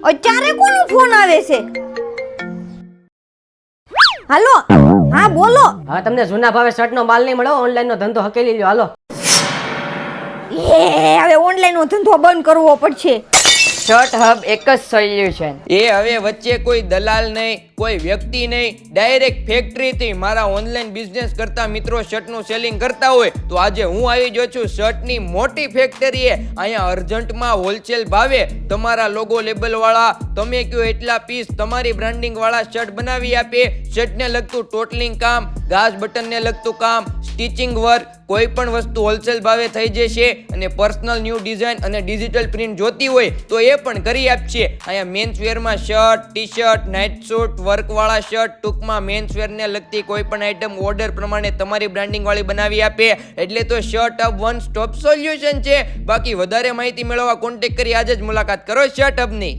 અત્યારે કોનો ફોન આવે છે? હાલો, હા બોલો. હવે તમને જૂના ભાવે શર્ટનો માલ નહીં મળે, ઓનલાઈનનો ધંધો હકેલી લ્યો. હાલો. હવે ઓનલાઈન નો ધંધો બંધ કરવો પડશે. શર્ટ હબ એક જ સોલ્યુશન. એ હવે વચ્ચે કોઈ દલાલ નહીં, કોઈ વ્યક્તિ નહીં, ડાયરેક્ટ ફેક્ટરીથી મારા ઓનલાઈન બિઝનેસ કરતા મિત્રો શર્ટનું સેલિંગ કરતા હોય તો આજે હું આવી ગયો છું શર્ટની મોટી ફેક્ટરીએ. અહીંયા અર્જન્ટમાં હોલસેલ ભાવે તમારા લોગો લેબલવાળા, તમે કયો એટલા પીસ તમારી બ્રાન્ડિંગવાળા શર્ટ બનાવી આપે. શર્ટને લગતું ટોટલિંગ કામ, ગાજ બટનને લગતું કામ, સ્ટિચિંગ વર્ક, કોઈ પણ વસ્તુ હોલસેલ ભાવે થઈ જશે. અને પર્સનલ ન્યૂ ડિઝાઇન અને ડિજિટલ પ્રિન્ટ જોતી હોય તો એ પણ કરી આપશે. અહીંયા મેન્સ વેરમાં shirt, T shirt, night suit, વર્કવાળા શર્ટ, ટૂંકમાં મેન્સ વેરને લગતી કોઈ પણ આઈટમ ઓર્ડર પ્રમાણે તમારી બ્રાન્ડિંગ વાળી બનાવી આપે. એટલે તો shirt hub one stop solution છે. બાકી વધારે માહિતી મેળવવા કોન્ટેક્ટ કરી આજે જ મુલાકાત કરો શર્ટ હબની.